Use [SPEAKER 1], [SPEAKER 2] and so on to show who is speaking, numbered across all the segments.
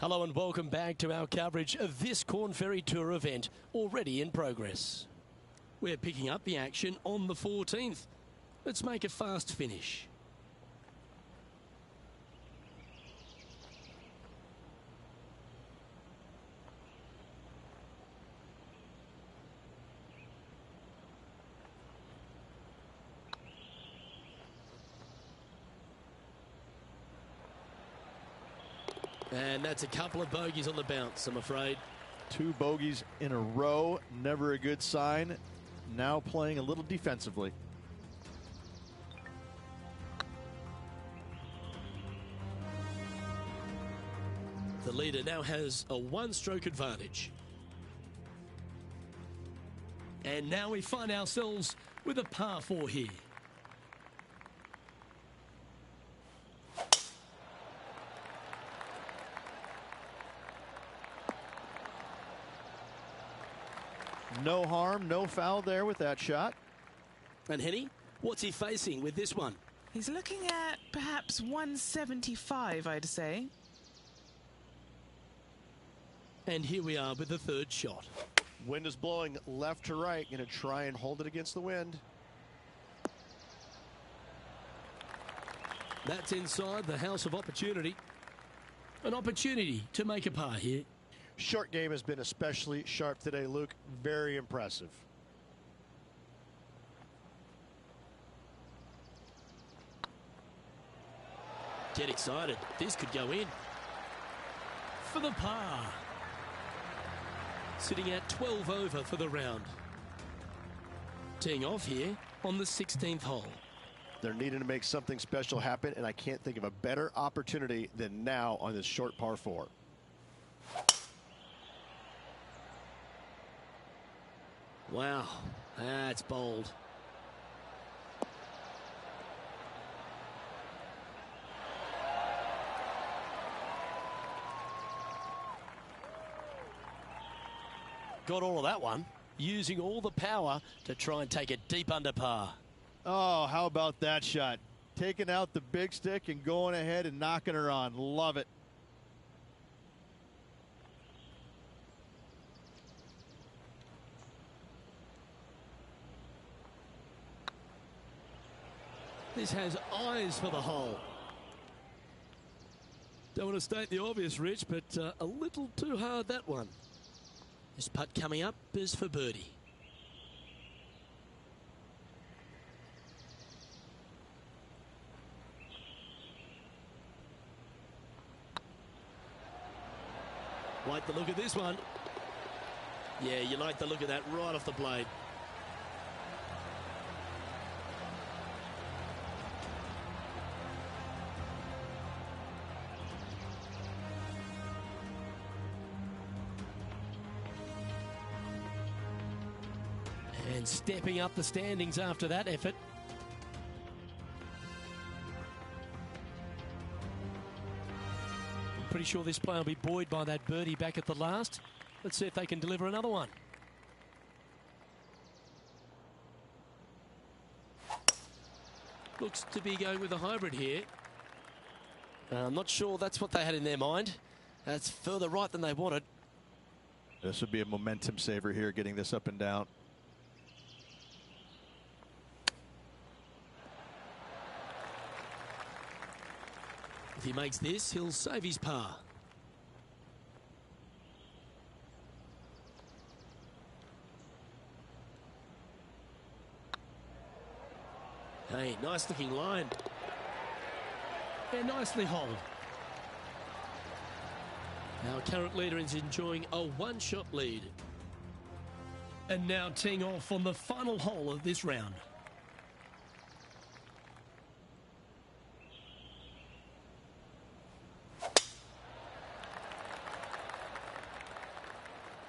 [SPEAKER 1] Hello and welcome back to our coverage of this Corn Ferry Tour event, already in progress. We're picking up the action on the 14th. Let's make a fast finish. And that's a couple of bogeys on the bounce, I'm afraid.
[SPEAKER 2] 2 bogeys in a row, never a good sign. Now playing a little defensively.
[SPEAKER 1] The leader now has a 1-stroke advantage. And now we find ourselves with a par 4 here.
[SPEAKER 2] No harm, no foul there with that shot.
[SPEAKER 1] And Henny, what's he facing with this one?
[SPEAKER 3] He's looking at perhaps 175, I'd say.
[SPEAKER 1] And here we are with the 3rd shot.
[SPEAKER 4] Wind is blowing left to right. Going to try and hold it against the wind.
[SPEAKER 1] That's inside the house of opportunity. An opportunity to make a par here.
[SPEAKER 4] Short game has been especially sharp today, Luke. Very impressive.
[SPEAKER 1] Get excited. This could go in. For the par. Sitting at 12 over for the round. Teeing off here on the 16th hole.
[SPEAKER 4] They're needing to make something special happen, and I can't think of a better opportunity than now on this short par 4.
[SPEAKER 1] Wow, that's bold. Got all of that one, using all the power to try and take it deep under par.
[SPEAKER 2] Oh, how about that shot? Taking out the big stick and going ahead and knocking her on. Love it.
[SPEAKER 1] This has eyes for the hole. Don't want to state the obvious, Rich, but a little too hard, that one. This putt coming up is for birdie. Like the look of this one. Yeah, you like the look of that right off the blade. And stepping up the standings after that effort. I'm pretty sure this player will be buoyed by that birdie back at the last. Let's see if they can deliver another one. Looks to be going with a hybrid here. I'm not sure that's what they had in their mind. That's further right than they wanted.
[SPEAKER 2] This would be a momentum saver here, getting this up and down.
[SPEAKER 1] If he makes this, he'll save his par. Hey, nice looking line. Yeah, nicely holed. Our current leader is enjoying a 1-shot lead. And now teeing off on the final hole of this round.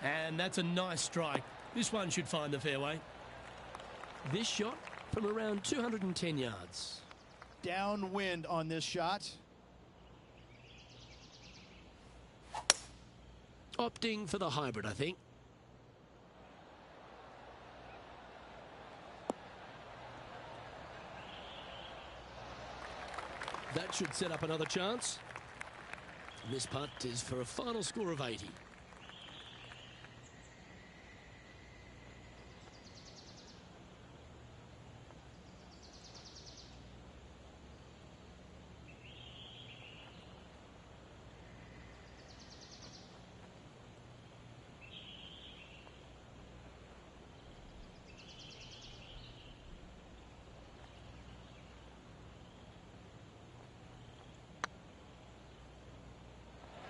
[SPEAKER 1] And that's a nice strike. This one should find the fairway. This shot from around 210 yards.
[SPEAKER 2] Downwind on this shot.
[SPEAKER 1] Opting for the hybrid, I think. That should set up another chance. And this putt is for a final score of 80.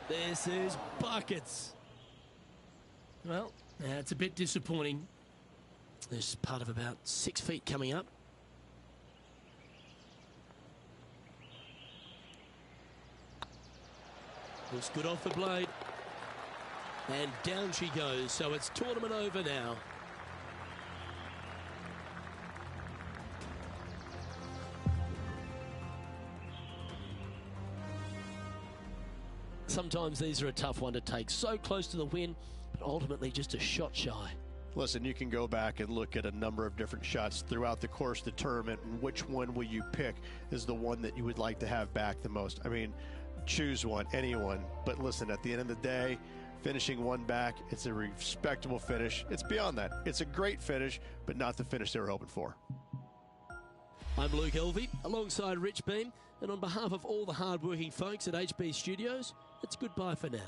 [SPEAKER 1] This is buckets. Well, that's a bit disappointing. There's part of about 6 feet coming up. Looks good off the blade. And down she goes. So it's tournament over now. Sometimes these are a tough one to take. So close to the win, but ultimately just a shot shy.
[SPEAKER 4] Listen, you can go back and look at a number of different shots throughout the course of the tournament, and which one will you pick is the one that you would like to have back the most? I mean, choose one, anyone. But listen, at the end of the day, finishing one back, it's a respectable finish. It's beyond that. It's a great finish, but not the finish they were hoping for.
[SPEAKER 1] I'm Luke Elvey, alongside Rich Beam, and on behalf of all the hard-working folks at HB Studios, it's goodbye for now.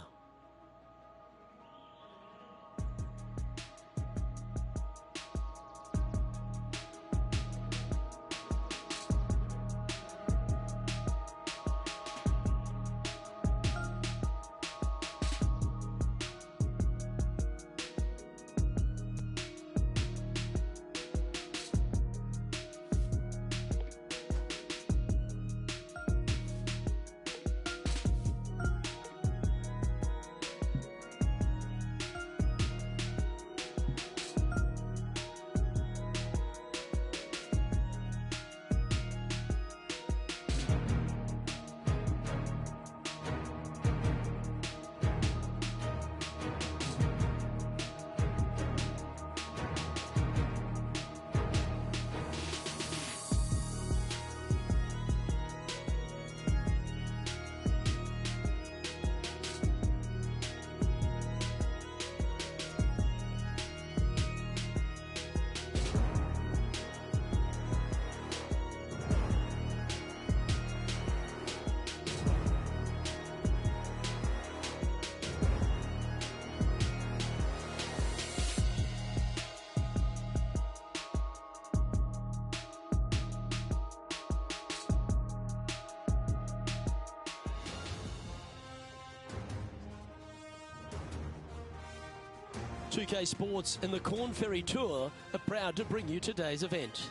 [SPEAKER 1] UK Sports and the Corn Ferry Tour are proud to bring you today's event.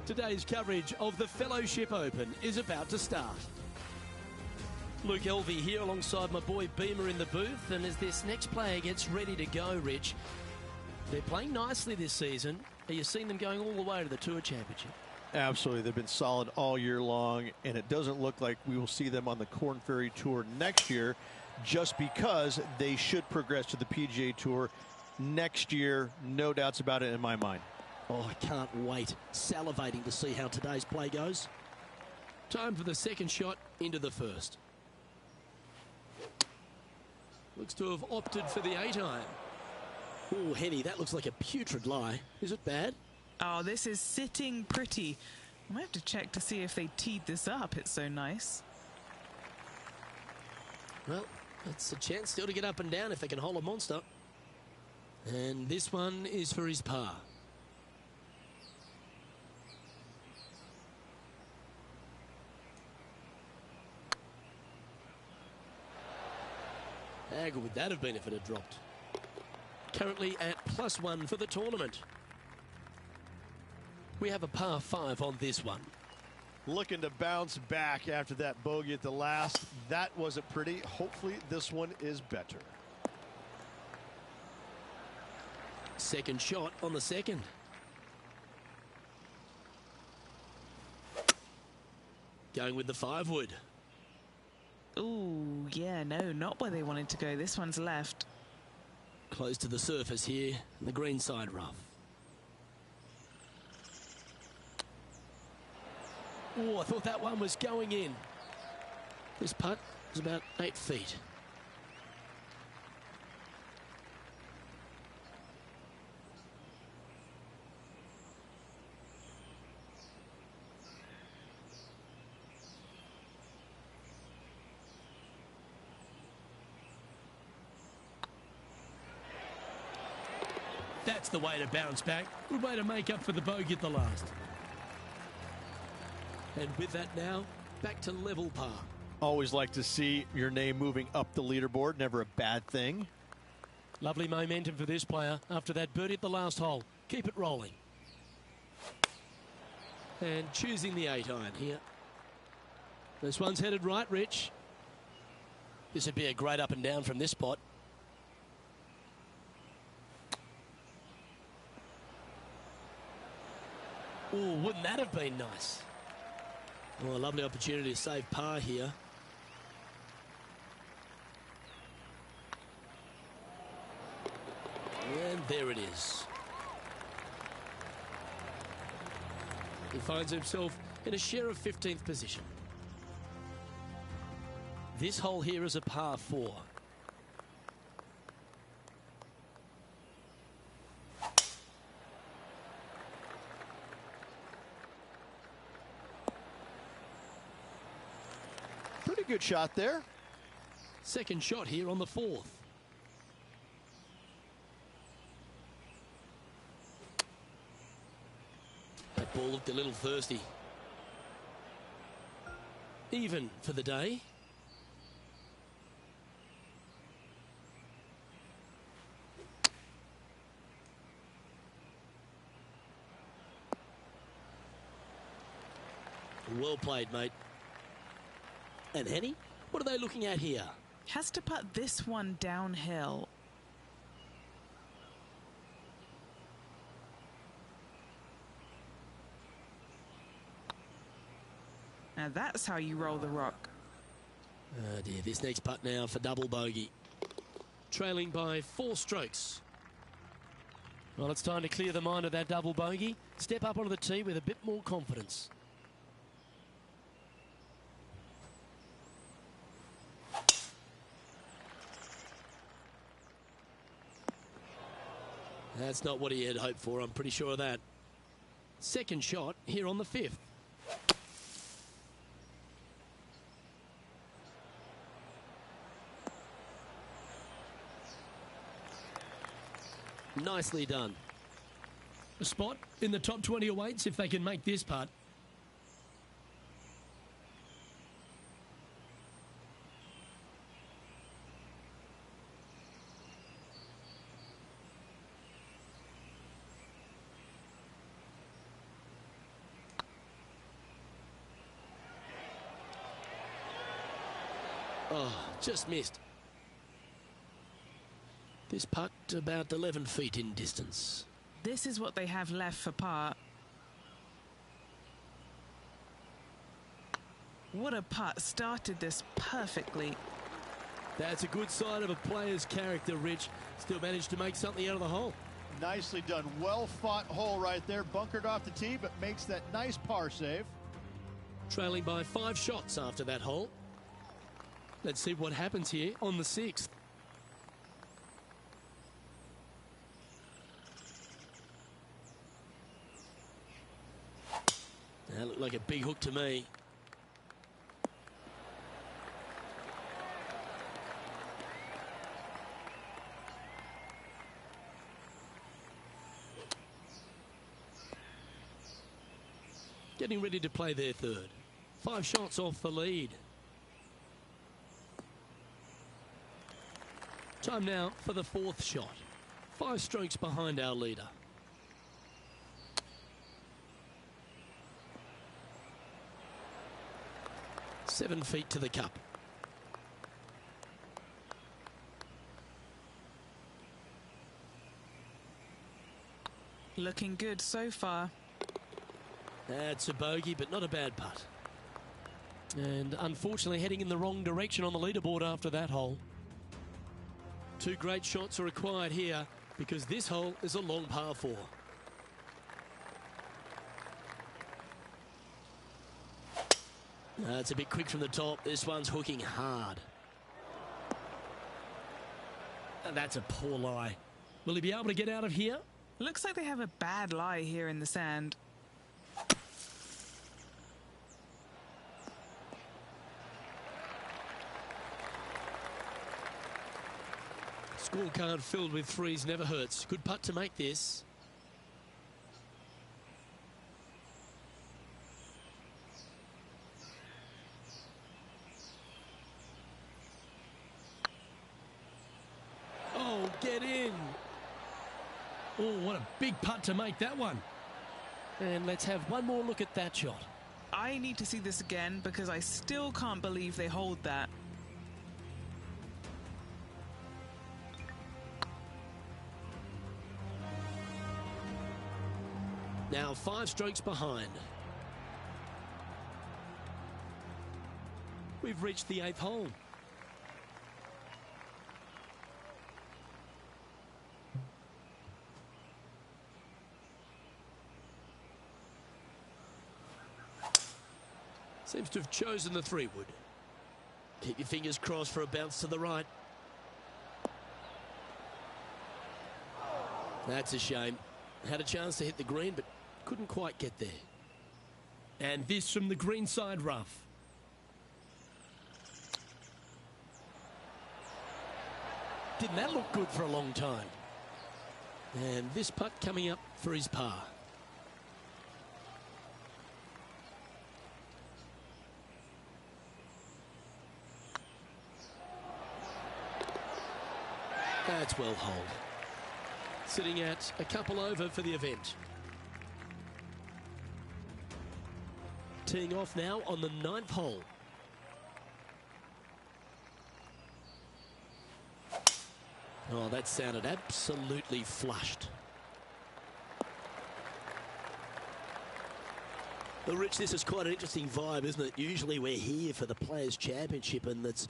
[SPEAKER 1] Today's coverage of the Fellowship Open is about to start. Luke Elvey here alongside my boy Beamer in the booth, and as this next player gets ready to go, Rich, they're playing nicely this season. Are you seeing them going all the way to the Tour Championship?
[SPEAKER 2] Absolutely. They've been solid all year long, and it doesn't look like we will see them on the Corn Ferry Tour next year, just because they should progress to the PGA Tour next year, no doubts about it in my mind.
[SPEAKER 1] Oh, I can't wait. Salivating to see how today's play goes. Time for the second shot into the first. Looks to have opted for the 8-iron. Oh, Henny, that looks like a putrid lie. Is it bad?
[SPEAKER 3] Oh, this is sitting pretty. I might have to check to see if they teed this up. It's so nice.
[SPEAKER 1] Well, it's a chance still to get up and down if they can hold a monster. And this one is for his par. How good would that have been if it had dropped? Currently at +1 for the tournament. We have a par 5 on this one.
[SPEAKER 4] Looking to bounce back after that bogey at the last. That wasn't pretty. Hopefully this one is better.
[SPEAKER 1] Second shot on the second. Going with the 5-wood.
[SPEAKER 3] Ooh, yeah, no, not where they wanted to go. This one's left.
[SPEAKER 1] Close to the surface here, the green side rough. Oh, I thought that one was going in. This putt It's about 8 feet. That's the way to bounce back. Good way to make up for the bogey at the last. And with that now, back to level par.
[SPEAKER 2] Always like to see your name moving up the leaderboard. Never a bad thing.
[SPEAKER 1] Lovely momentum for this player after that birdie at the last hole. Keep it rolling. And choosing the 8-iron here. This one's headed right, Rich. This would be a great up and down from this spot. Oh, wouldn't that have been nice? Oh, a lovely opportunity to save par here. And there it is. He finds himself in a share of 15th position. This hole here is a par 4.
[SPEAKER 2] Pretty good shot there.
[SPEAKER 1] Second shot here on the 4th. That ball looked a little thirsty. Even for the day. Well played, mate. And Henny, what are they looking at here?
[SPEAKER 3] Has to put this one downhill. Now that's how you roll the rock.
[SPEAKER 1] Oh dear, this next putt now for double bogey. Trailing by 4 strokes. Well, it's time to clear the mind of that double bogey. Step up onto the tee with a bit more confidence. That's not what he had hoped for, I'm pretty sure of that. Second shot here on the 5th. Nicely done. A spot in the top 20 awaits if they can make this putt. Oh, just missed. This putt about 11 feet in distance.
[SPEAKER 3] This is what they have left for par. What a putt. Started this perfectly.
[SPEAKER 1] That's a good sign of a player's character, Rich. Still managed to make something out of the hole.
[SPEAKER 2] Nicely done. Well fought hole right there. Bunkered off the tee, but makes that nice par save.
[SPEAKER 1] Trailing by 5 shots after that hole. Let's see what happens here on the 6th. That looked like a big hook to me. Getting ready to play their third. 5 shots off the lead. Time now for the 4th shot. 5 strokes behind our leader. Seven feet to the cup.
[SPEAKER 3] Looking good so far.
[SPEAKER 1] That's a bogey, but not a bad putt. And unfortunately heading in the wrong direction on the leaderboard after that hole. 2 great shots are required here because this hole is a long par 4. It's a bit quick from the top. This one's hooking hard. And that's a poor lie. Will he be able to get out of here?
[SPEAKER 3] Looks like they have a bad lie here in the sand.
[SPEAKER 1] Scorecard filled with threes never hurts. Good putt to make this. Oh, get in. Oh, what a big putt to make that one. And let's have one more look at that shot.
[SPEAKER 3] I need to see this again because I still can't believe they hold that.
[SPEAKER 1] Now 5 strokes behind. We've reached the 8th hole. Seems to have chosen the 3-wood. Keep your fingers crossed for a bounce to the right. That's a shame. Had a chance to hit the green, but couldn't quite get there. And this from the greenside rough. Didn't that look good for a long time? And this putt coming up for his par. That's well holed. Sitting at a couple over for the event. Teeing off now on the 9th hole. Oh, that sounded absolutely flushed. Well, Rich, this is quite an interesting vibe, isn't it? Usually we're here for the Players' Championship, and that's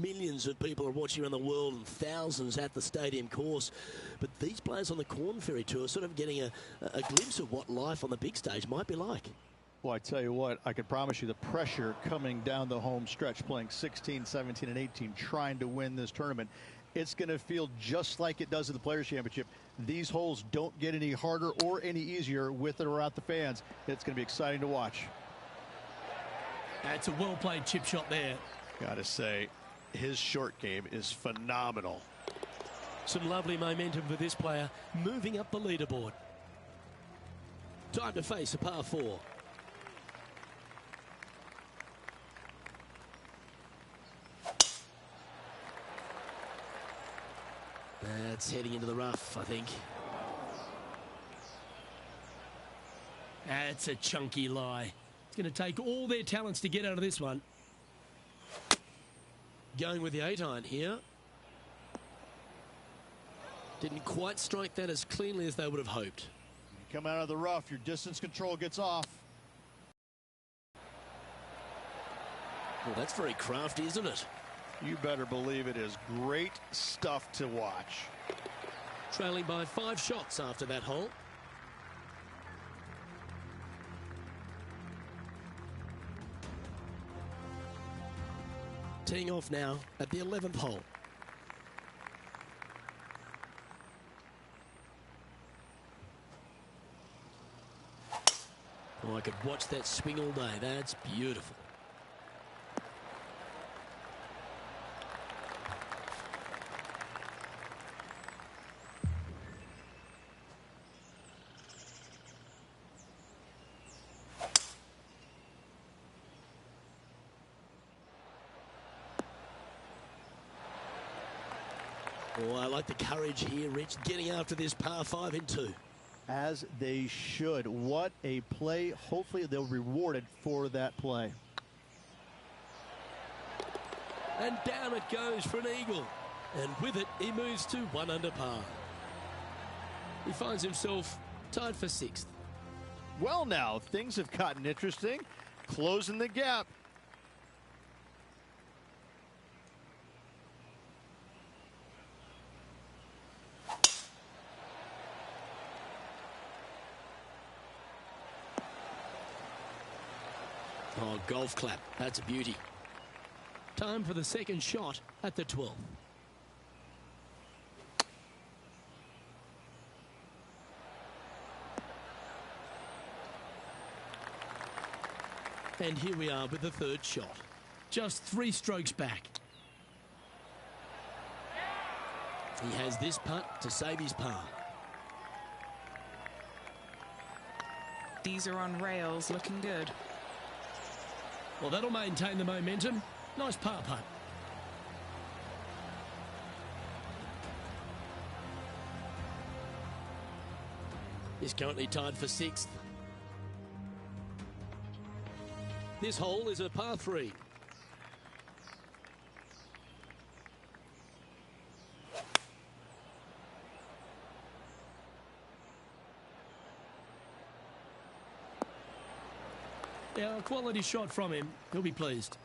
[SPEAKER 1] millions of people are watching around the world and thousands at the stadium course. But these players on the Corn Ferry Tour are sort of getting a glimpse of what life on the big stage might be like.
[SPEAKER 2] Well, I tell you what, I can promise you the pressure coming down the home stretch, playing 16, 17, and 18, trying to win this tournament. It's going to feel just like it does at the Players' Championship. These holes don't get any harder or any easier with or without the fans. It's going to be exciting to watch.
[SPEAKER 1] That's a well-played chip shot there.
[SPEAKER 4] Gotta say, his short game is phenomenal.
[SPEAKER 1] Some lovely momentum for this player, moving up the leaderboard. Time to face a par 4. That's heading into the rough, I think. That's a chunky lie. It's going to take all their talents to get out of this one. Going with the 8-iron here. Didn't quite strike that as cleanly as they would have hoped.
[SPEAKER 2] You come out of the rough, your distance control gets off.
[SPEAKER 1] Well, that's very crafty, isn't it?
[SPEAKER 4] You better believe it is great stuff to watch.
[SPEAKER 1] Trailing by 5 shots after that hole. Teeing off now at the 11th hole. Oh, I could watch that swing all day. That's beautiful. Oh, I like the courage here, Rich, getting after this par 5 in 2.
[SPEAKER 2] As they should. What a play. Hopefully they'll be rewarded for that play.
[SPEAKER 1] And down it goes for an eagle. And with it, he moves to 1 under par. He finds himself tied for 6th.
[SPEAKER 2] Well, now, things have gotten interesting. Closing the gap.
[SPEAKER 1] Oh, golf clap. That's a beauty. Time for the second shot at the 12th. And here we are with the third shot. Just 3 strokes back. He has this putt to save his par.
[SPEAKER 3] These are on rails, looking good.
[SPEAKER 1] Well, that'll maintain the momentum. Nice par putt. He's currently tied for 6th. This hole is a par 3. Now, a quality shot from him. He'll be pleased.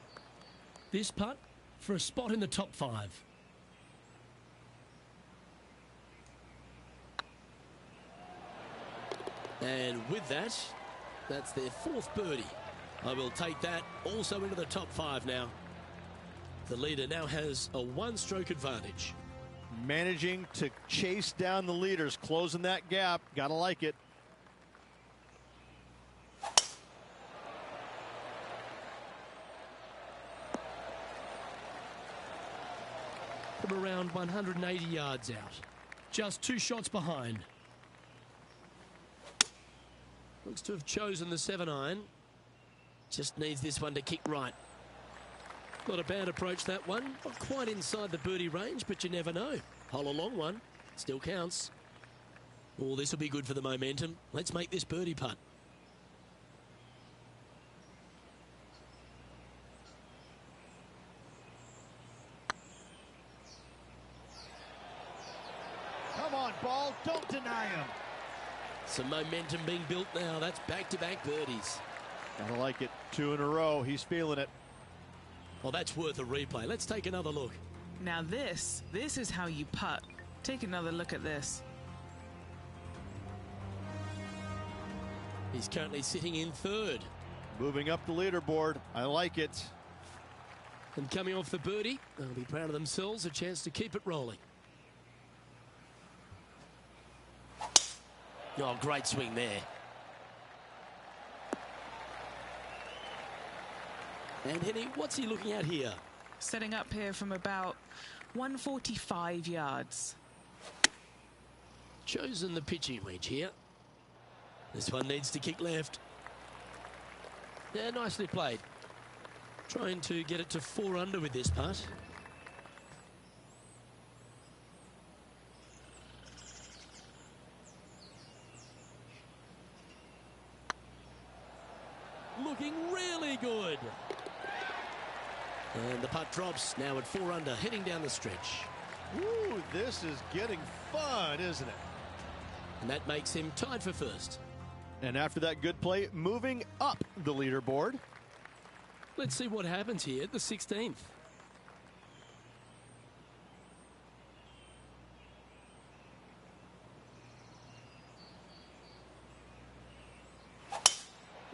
[SPEAKER 1] This putt for a spot in the top 5. And with that, that's their 4th birdie. I will take that also into the top 5 now. The leader now has a 1-stroke advantage.
[SPEAKER 2] Managing to chase down the leaders, closing that gap. Gotta like it.
[SPEAKER 1] From around 180 yards out. Just 2 shots behind. Looks to have chosen the 7-iron. Just needs this one to kick right. Not a bad approach, that one. Not quite inside the birdie range, but you never know. Hole a long one. Still counts. Oh, this will be good for the momentum. Let's make this birdie putt.
[SPEAKER 2] Come on, ball. Don't deny him.
[SPEAKER 1] Some momentum being built now. That's back-to-back birdies.
[SPEAKER 2] I like it. 2 in a row. He's feeling it.
[SPEAKER 1] Well, that's worth a replay. Let's take another look.
[SPEAKER 3] Now this is how you putt. Take another look at this.
[SPEAKER 1] He's currently sitting in 3rd.
[SPEAKER 2] Moving up the leaderboard. I like it.
[SPEAKER 1] And coming off the birdie, they'll be proud of themselves. A chance to keep it rolling. Oh, great swing there. And Henny, what's he looking at here?
[SPEAKER 3] Setting up here from about 145 yards.
[SPEAKER 1] Chosen the pitching wedge here. This one needs to kick left. Yeah, nicely played. Trying to get it to 4 under with this putt. Looking really good. And the putt drops now at 4 under, heading down the stretch.
[SPEAKER 2] Ooh, this is getting fun, isn't it?
[SPEAKER 1] And that makes him tied for 1st.
[SPEAKER 2] And after that good play, moving up the leaderboard.
[SPEAKER 1] Let's see what happens here at the 16th.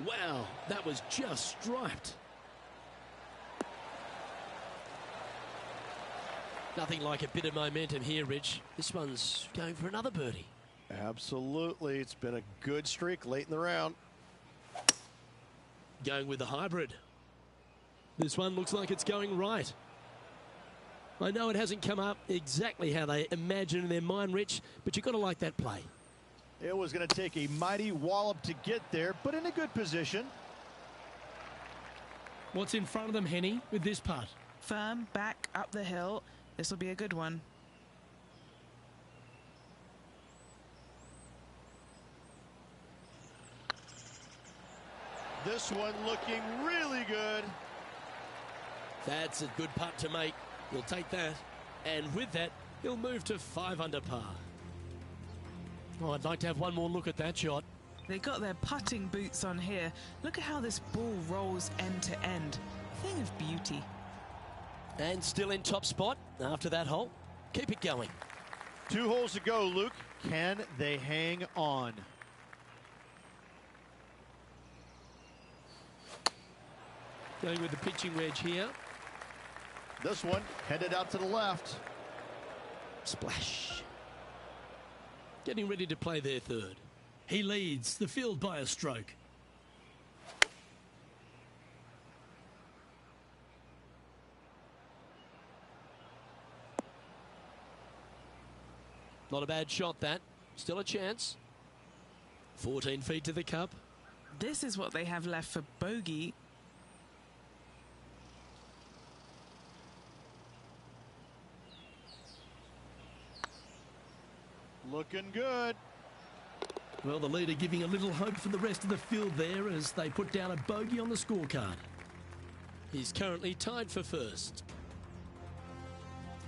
[SPEAKER 1] Wow, that was just striped. Nothing like a bit of momentum here, Rich. This one's going for another birdie.
[SPEAKER 2] Absolutely. It's been a good streak late in the round.
[SPEAKER 1] Going with the hybrid. This one looks like it's going right. I know it hasn't come up exactly how they imagine in their mind, Rich, but you've got to like that play.
[SPEAKER 2] It was going to take a mighty wallop to get there, but in a good position.
[SPEAKER 1] What's in front of them, Henny, with this putt?
[SPEAKER 3] Firm, back, up the hill. This will be a good one.
[SPEAKER 2] This one looking really good.
[SPEAKER 1] That's a good putt to make. We'll take that. And with that, he'll move to 5 under par. Oh, I'd like to have one more look at that shot.
[SPEAKER 3] They got their putting boots on here. Look at how this ball rolls end to end. Thing of beauty.
[SPEAKER 1] And still in top spot after that hole. Keep it going.
[SPEAKER 2] 2 holes to go, Luke. Can they hang on?
[SPEAKER 1] Going with the pitching wedge here.
[SPEAKER 2] This one headed out to the left.
[SPEAKER 1] Splash. Getting ready to play their third. He leads the field by a stroke. Not a bad shot, that. Still a chance. 14 feet to the cup.
[SPEAKER 3] This is what they have left for bogey.
[SPEAKER 2] Looking good.
[SPEAKER 1] Well, the leader giving a little hope for the rest of the field there as they put down a bogey on the scorecard. He's currently tied for first.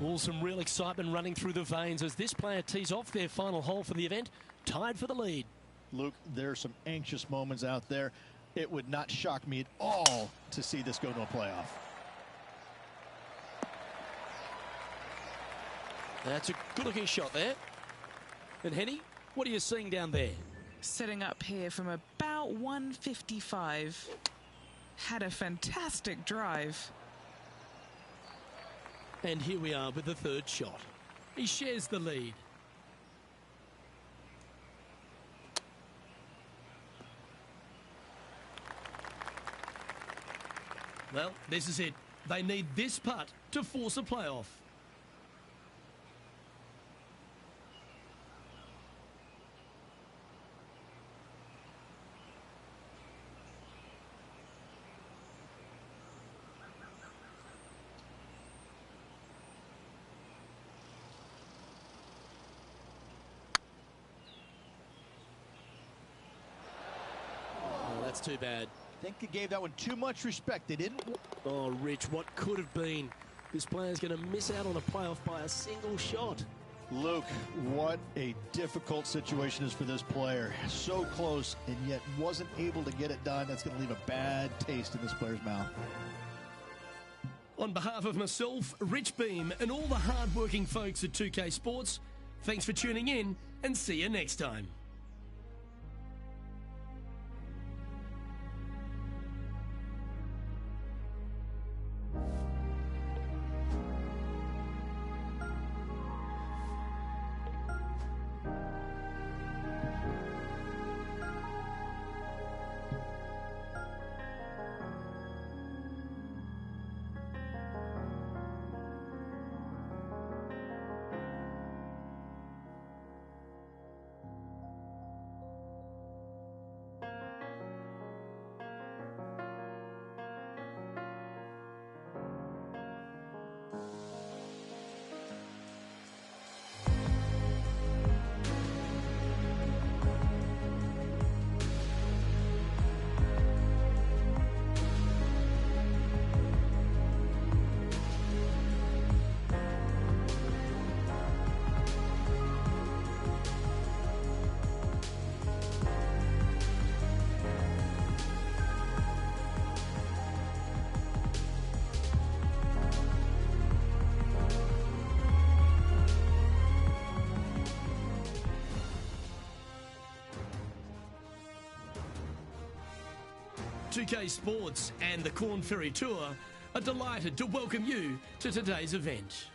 [SPEAKER 1] All some real excitement running through the veins as this player tees off their final hole for the event, tied for the lead.
[SPEAKER 2] Luke, there are some anxious moments out there. It would not shock me at all to see this go to a playoff.
[SPEAKER 1] That's a good-looking shot there. And Henny, what are you seeing down there?
[SPEAKER 3] Setting up here from about 155. Had a fantastic drive.
[SPEAKER 1] And here we are with the third shot. He shares the lead. Well, this is it. They need this putt to force a playoff. Oh, that's too bad.
[SPEAKER 2] I think he gave that one too much respect. They didn't.
[SPEAKER 1] Oh, Rich, what could have been? This player's going to miss out on a playoff by a single shot.
[SPEAKER 2] Luke, what a difficult situation is for this player. So close and yet wasn't able to get it done. That's going to leave a bad taste in this player's mouth.
[SPEAKER 1] On behalf of myself, Rich Beam, and all the hard-working folks at 2K Sports, thanks for tuning in and see you next time. UK Sports and the Corn Ferry Tour are delighted to welcome you to today's event.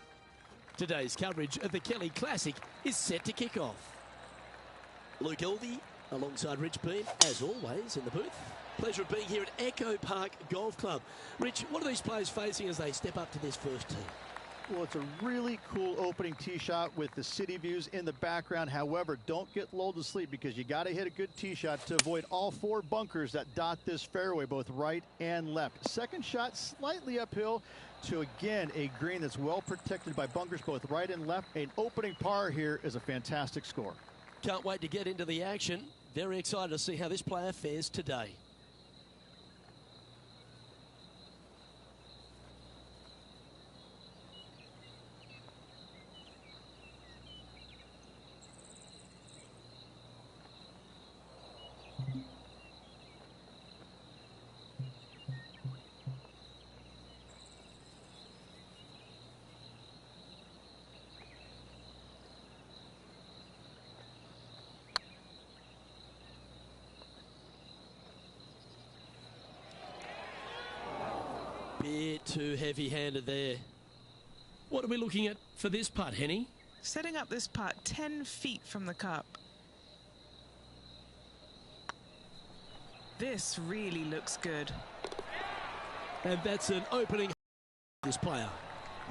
[SPEAKER 1] Today's coverage of the Kelly Classic is set to kick off. Luke Elvey alongside Rich Beam, as always, in the booth. Pleasure of being here at Echo Park Golf Club. Rich, what are these players facing as they step up to this first tee?
[SPEAKER 2] Well, it's a really cool opening tee shot with the city views in the background. However, don't get lulled to sleep because you got to hit a good tee shot to avoid all four bunkers that dot this fairway, both right and left. Second shot slightly uphill to, again, a green that's well protected by bunkers both right and left. An opening par here is a fantastic score.
[SPEAKER 1] Can't wait to get into the action. Very excited to see how this player fares today. Bit too heavy-handed there. What are we looking at for this putt, Henny?
[SPEAKER 3] Setting up this putt 10 feet from the cup. This really looks good.
[SPEAKER 1] And that's an opening this player.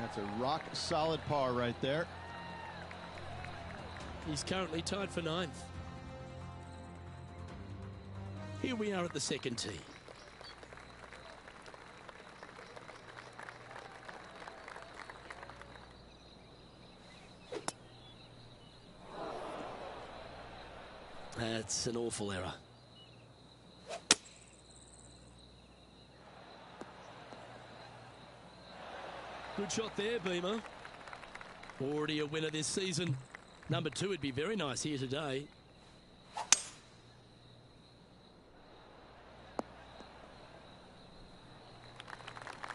[SPEAKER 2] That's a rock-solid par right there.
[SPEAKER 1] He's currently tied for 9th. Here we are at the second tee. That's an awful error. Good shot there, Beamer. Already a winner this season. Number 2 would be very nice here today.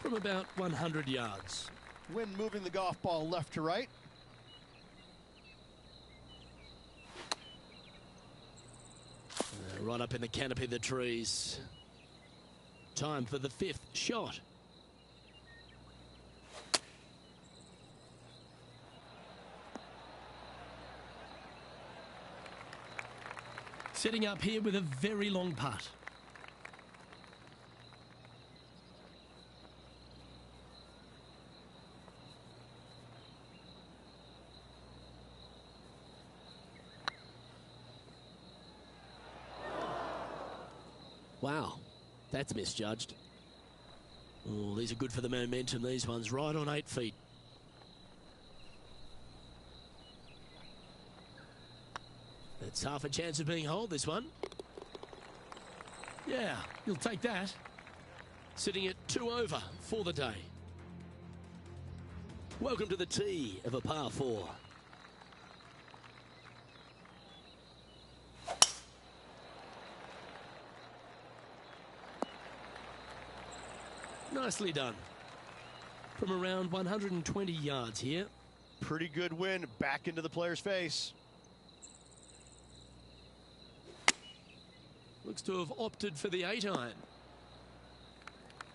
[SPEAKER 1] From about 100 yards.
[SPEAKER 2] Wind moving the golf ball left to right.
[SPEAKER 1] Right up in the canopy of the trees. Time for the 5th shot. Setting up here with a very long putt. Wow, that's misjudged. Oh, these are good for the momentum, these ones, right on 8 feet. It's half a chance of being holed, this one. Yeah, you'll take that. Sitting at 2 over for the day. Welcome to the tee of a par 4. Nicely done. From around 120 yards here.
[SPEAKER 2] Pretty good wind back into the player's face.
[SPEAKER 1] Looks to have opted for the 8-iron.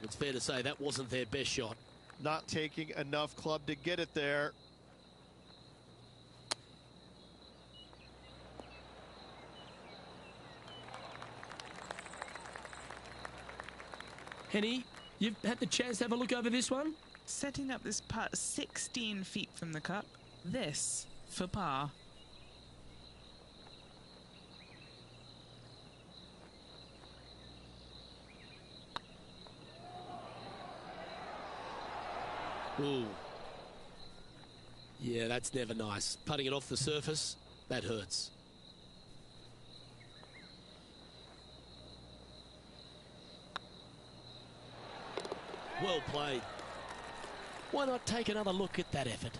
[SPEAKER 1] It's fair to say that wasn't their best shot.
[SPEAKER 2] Not taking enough club to get it there.
[SPEAKER 1] Henny, you've had the chance to have a look over this one?
[SPEAKER 3] Setting up this putt 16 feet from the cup. This for par.
[SPEAKER 1] Ooh. Yeah, that's never nice. Putting it off the surface, that hurts. Well played. Why not take another look at that effort?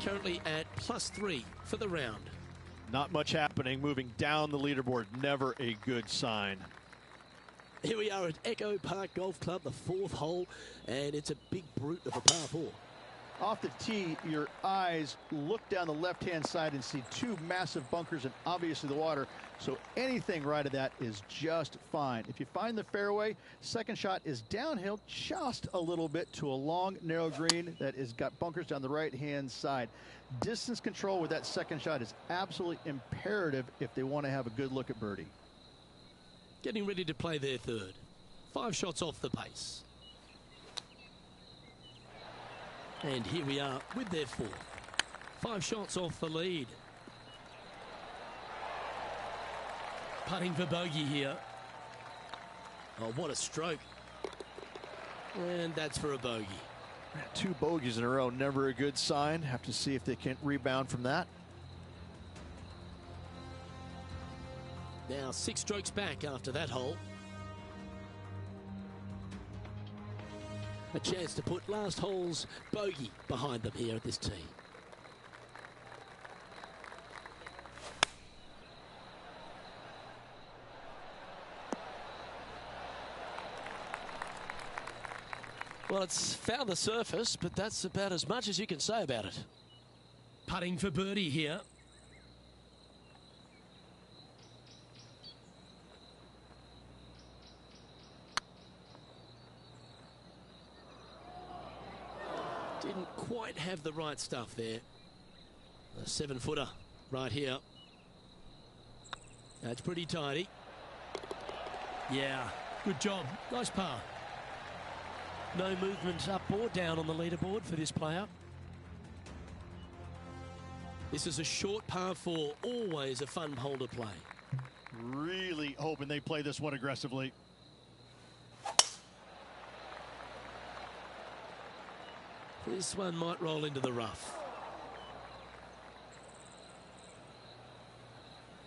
[SPEAKER 1] Currently at +3 for the round.
[SPEAKER 2] Not much happening. Moving down the leaderboard, never a good sign.
[SPEAKER 1] Here we are at Echo Park Golf Club, the 4th hole, and it's a big brute of a par 4.
[SPEAKER 2] Off the tee, your eyes look down the left-hand side and see 2 massive bunkers and obviously the water. So anything right of that is just fine. If you find the fairway, second shot is downhill just a little bit to a long, narrow green that has got bunkers down the right-hand side. Distance control with that second shot is absolutely imperative if they want to have a good look at birdie.
[SPEAKER 1] Getting ready to play their 3rd. 5 shots off the pace. And here we are with their 4th. 5 shots off the lead. Putting for bogey here. Oh, what a stroke. And that's for a bogey.
[SPEAKER 2] 2 bogeys in a row, never a good sign. Have to see if they can rebound from that.
[SPEAKER 1] Now 6 strokes back after that hole. A chance to put last hole's bogey behind them here at this tee. Well, it's found the surface, but that's about as much as you can say about it. Putting for birdie here. Didn't quite have the right stuff there. A 7-footer right here. That's pretty tidy. Yeah, good job. Nice par. No movement up or down on the leaderboard for this player. This is a short par 4, always a fun hole to play.
[SPEAKER 4] Really hoping they play this one aggressively.
[SPEAKER 1] This one might roll into the rough.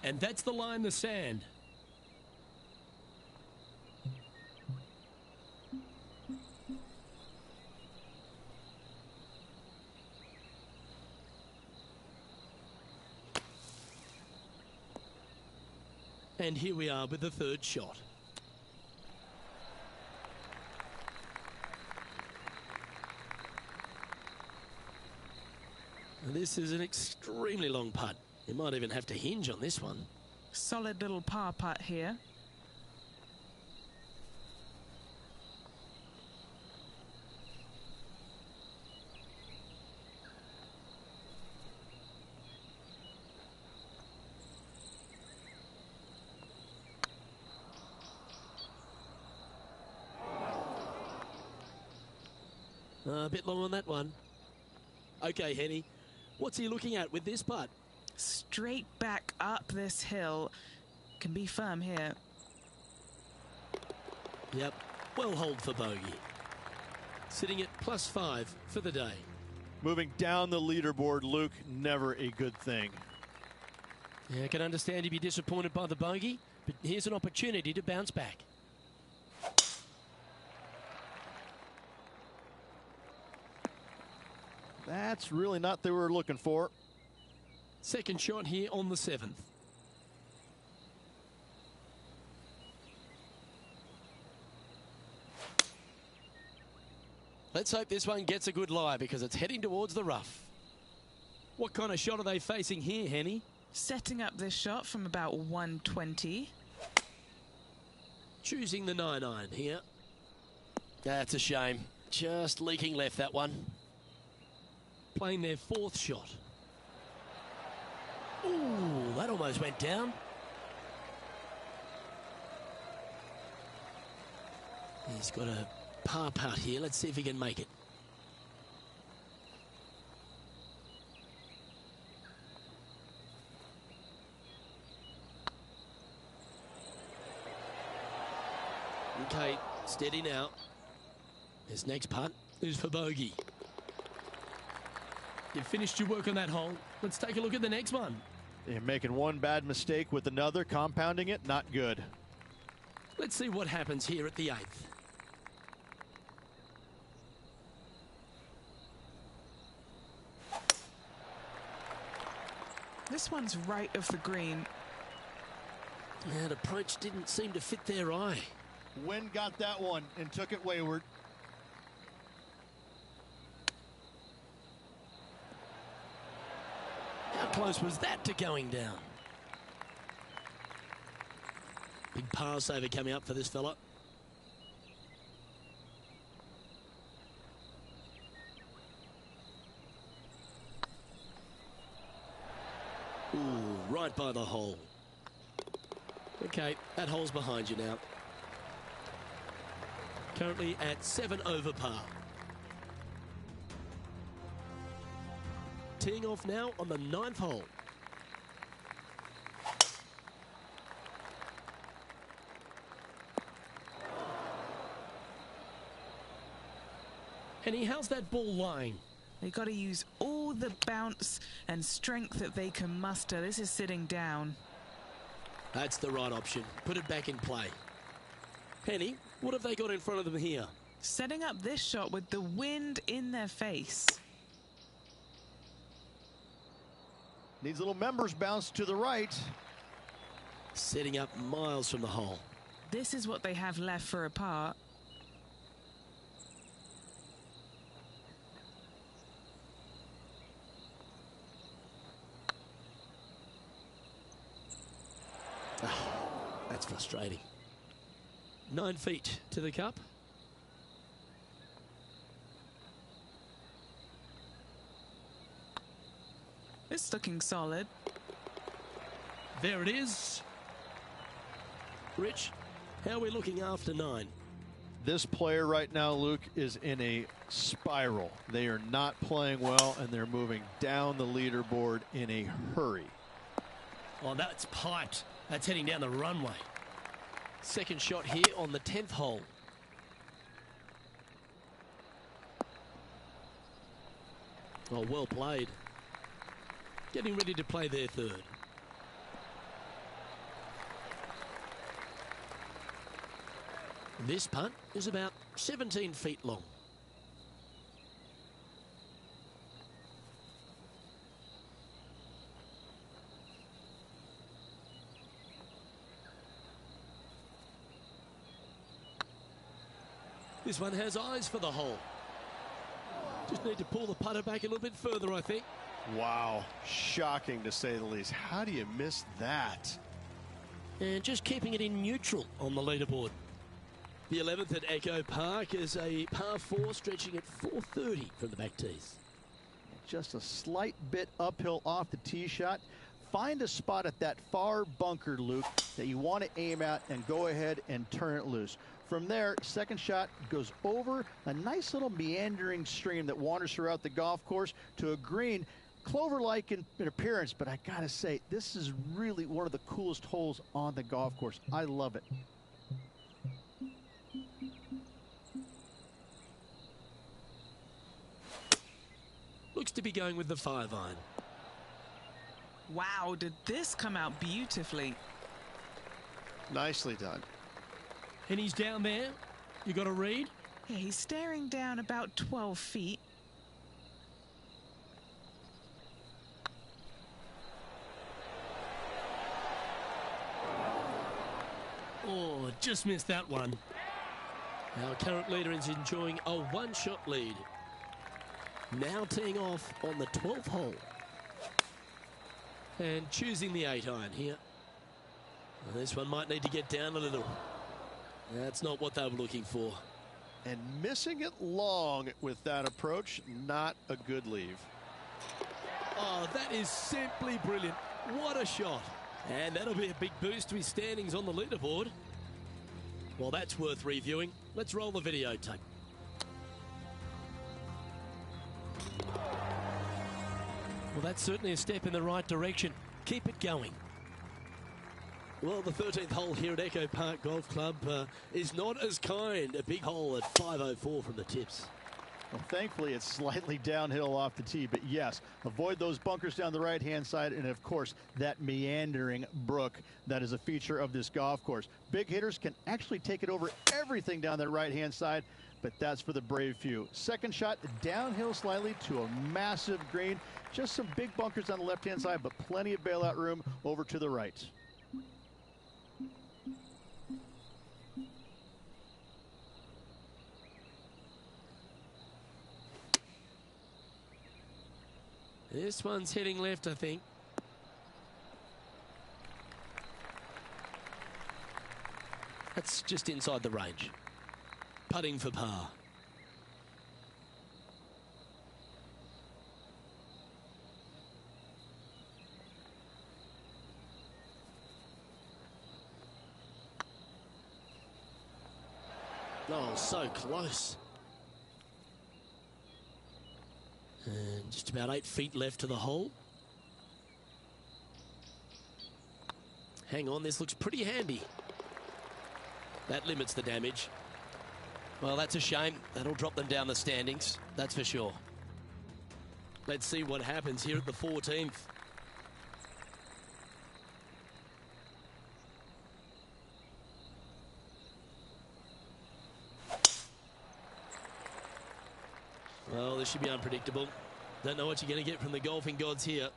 [SPEAKER 1] And that's the line, the sand. And here we are with the third shot. And this is an extremely long putt. You might even have to hinge on this one.
[SPEAKER 3] Solid little par putt here.
[SPEAKER 1] A bit long on that one. Okay, Henny, what's he looking at with this putt?
[SPEAKER 3] Straight back up this hill. Can be firm here.
[SPEAKER 1] Yep, well hold for bogey. Sitting at +5 for the day.
[SPEAKER 2] Moving down the leaderboard, Luke, never a good thing.
[SPEAKER 1] Yeah, I can understand you'd be disappointed by the bogey, but here's an opportunity to bounce back.
[SPEAKER 2] That's really not what they were looking for.
[SPEAKER 1] Second shot here on the 7th. Let's hope this one gets a good lie because it's heading towards the rough. What kind of shot are they facing here, Henny?
[SPEAKER 3] Setting up this shot from about 120.
[SPEAKER 1] Choosing the 9-iron here. That's a shame. Just leaking left, that one. Playing their 4th shot. Ooh, that almost went down. He's got a par putt here. Let's see if he can make it. Okay, steady now. His next putt is for bogey. You've finished your work on that hole. Let's take a look at the next one.
[SPEAKER 2] They're making one bad mistake with another, compounding it, not good.
[SPEAKER 1] Let's see what happens here at the 8th.
[SPEAKER 3] This one's right of the green.
[SPEAKER 1] That approach didn't seem to fit their eye.
[SPEAKER 4] Wind got that one and took it wayward.
[SPEAKER 1] How close was that to going down? Big par saver coming up for this fella. Ooh, right by the hole. Okay, that hole's behind you now. Currently at 7 over par. Teeing off now on the 9th hole. Henny, how's that ball lying?
[SPEAKER 3] They've got to use all the bounce and strength that they can muster. This is sitting down.
[SPEAKER 1] That's the right option. Put it back in play. Henny, what have they got in front of them here?
[SPEAKER 3] Setting up this shot with the wind in their face.
[SPEAKER 2] Needs a little members bounce to the right.
[SPEAKER 1] Setting up miles from the hole.
[SPEAKER 3] This is what they have left for a par.
[SPEAKER 1] frustrating. 9 feet to the cup.
[SPEAKER 3] It's looking solid.
[SPEAKER 1] There it is. Rich, how are we looking after 9?
[SPEAKER 2] This player right now, Luke, is in a spiral. They are not playing well, and they're moving down the leaderboard in a hurry.
[SPEAKER 1] Oh, that's piped. That's heading down the runway. Second shot here on the 10th hole. Oh, well played. Getting ready to play their third. This putt is about 17 feet long. This one has eyes for the hole. Just need to pull the putter back a little bit further, I think.
[SPEAKER 4] Wow, shocking to say the least. How do you miss that?
[SPEAKER 1] And just keeping it in neutral on the leaderboard. The 11th at Echo Park is a par 4 stretching at 430 from the back tees.
[SPEAKER 2] Just a slight bit uphill off the tee shot. Find a spot at that far bunker, Luke, that you want to aim at and go ahead and turn it loose. From there, second shot goes over a nice little meandering stream that wanders throughout the golf course to a green, clover-like in appearance, but I gotta say, this is really one of the coolest holes on the golf course. I love it.
[SPEAKER 1] Looks to be going with the 5-iron.
[SPEAKER 3] Wow, did this come out beautifully.
[SPEAKER 4] Nicely done.
[SPEAKER 1] And he's down there. You got to read.
[SPEAKER 3] Yeah, he's staring down about 12 feet.
[SPEAKER 1] Oh, just missed that one. Our current leader is enjoying a one-shot lead. Now teeing off on the 12th hole. And choosing the 8-iron here. Well, this one might need to get down a little. That's not what they were looking for.
[SPEAKER 4] And missing it long with that approach, not a good leave.
[SPEAKER 1] Oh, that is simply brilliant. What a shot. And that'll be a big boost to his standings on the leaderboard. Well, that's worth reviewing. Let's roll the videotape. Well, that's certainly a step in the right direction. Keep it going. Well, the 13th hole here at Echo Park Golf Club is not as kind. A big hole at 504 from the tips.
[SPEAKER 2] Well, thankfully, it's slightly downhill off the tee, but yes, avoid those bunkers down the right-hand side, and of course, that meandering brook that is a feature of this golf course. Big hitters can actually take it over everything down that right-hand side, but that's for the brave few. Second shot, downhill slightly to a massive green. Just some big bunkers on the left-hand side, but plenty of bailout room over to the right.
[SPEAKER 1] This one's heading left, I think. That's just inside the range. Putting for par. Oh, so close. And just about 8 feet left to the hole. Hang on, this looks pretty handy. That limits the damage. Well, that's a shame. That'll drop them down the standings, that's for sure. Let's see what happens here at the 14th. Well, this should be unpredictable. Don't know what you're going to get from the golfing gods here.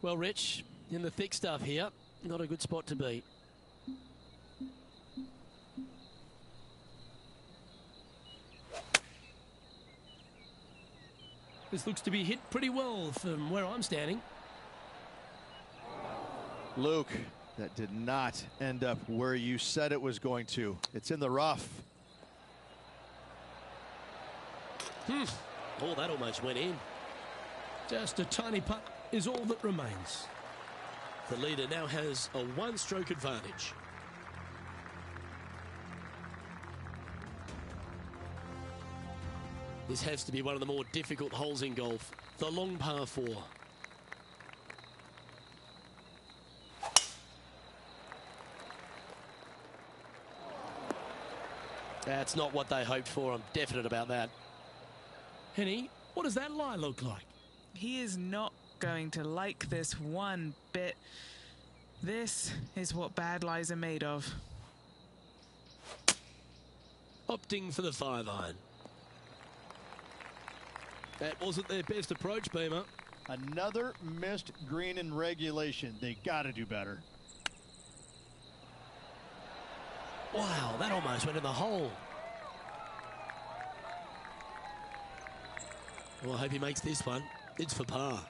[SPEAKER 1] Well, Rich, in the thick stuff here, not a good spot to be. This looks to be hit pretty well from where I'm standing.
[SPEAKER 2] Luke, That did not end up where you said it was going to. It's in the rough.
[SPEAKER 1] Oh, that almost went in. Just a tiny putt is all that remains. The leader now has a one-stroke advantage. This has to be one of the more difficult holes in golf. The long par 4. That's not what they hoped for. I'm definite about that. Henny, what does that lie look like?
[SPEAKER 3] He is not going to like this one bit. This is what bad lies are made of.
[SPEAKER 1] Opting for the 5-iron. That wasn't their best approach, Beamer.
[SPEAKER 2] Another missed green in regulation. They got to do better.
[SPEAKER 1] Wow, that almost went in the hole. Well, I hope he makes this one. It's for par.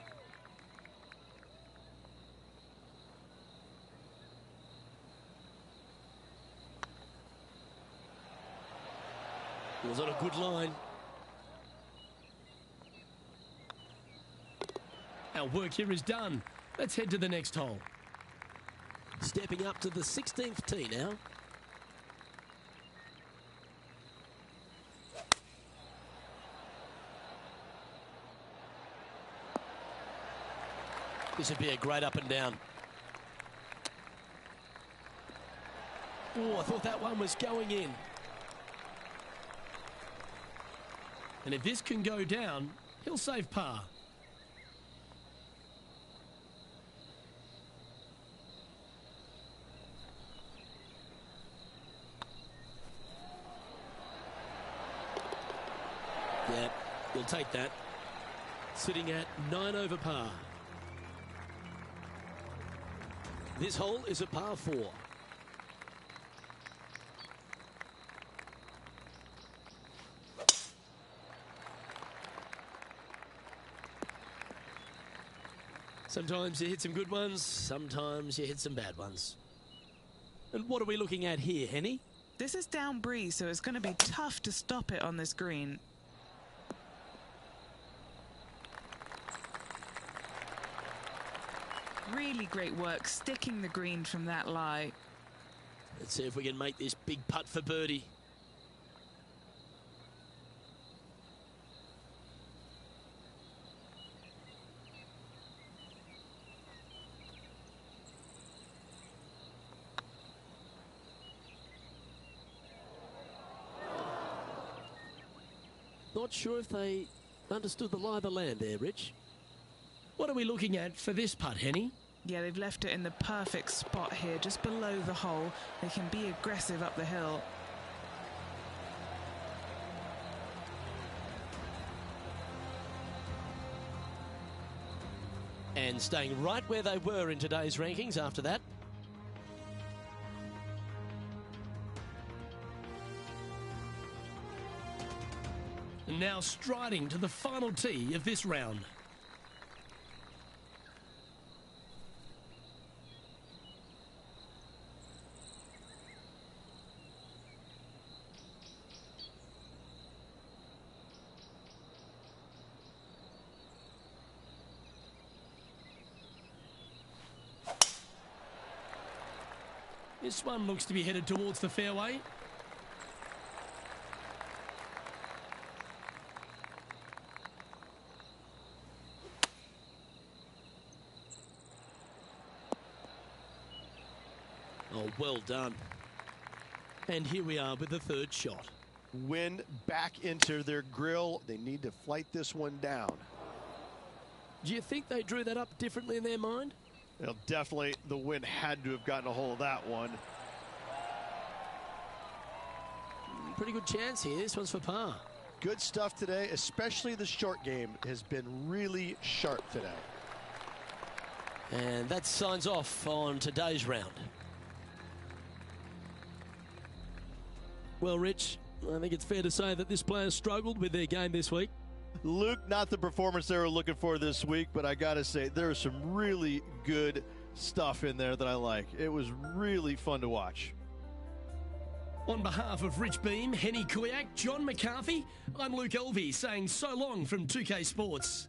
[SPEAKER 1] Was on a good line. Our work here is done. Let's head to the next hole. Stepping up to the 16th tee now. This would be a great up and down. Oh, I thought that one was going in. And if this can go down, he'll save par. Yeah, he'll take that. Sitting at 9 over par. This hole is a par 4. Sometimes you hit some good ones, sometimes you hit some bad ones. And what are we looking at here, Henny?
[SPEAKER 3] This is down breeze, so it's going to be tough to stop it on this green. Really great work sticking the green from that lie.
[SPEAKER 1] Let's see if we can make this big putt for birdie. Not sure if they understood the lie of the land there, Rich. What are we looking at for this putt, Henny?
[SPEAKER 3] Yeah, they've left it in the perfect spot here, just below the hole. They can be aggressive up the hill.
[SPEAKER 1] And staying right where they were in today's rankings after that. And now striding to the final tee of this round. This one looks to be headed towards the fairway. Oh, well done. And here we are with the third shot.
[SPEAKER 4] Wind back into their grill. They need to flight this one down.
[SPEAKER 1] Do you think they drew that up differently in their mind?
[SPEAKER 4] Well, definitely the wind had to have gotten a hold of that one.
[SPEAKER 1] Pretty good chance here. This one's for par.
[SPEAKER 4] Good stuff today, especially the short game has been really sharp today.
[SPEAKER 1] And that signs off on today's round. Well, Rich, I think it's fair to say that this player struggled with their game this week.
[SPEAKER 2] Luke, not the performance they were looking for this week, but I got to say, there are some really good stuff in there that I like. It was really fun to watch.
[SPEAKER 1] On behalf of Rich Beam, Henny Kuyak, John McCarthy, I'm Luke Elvey saying so long from 2K Sports.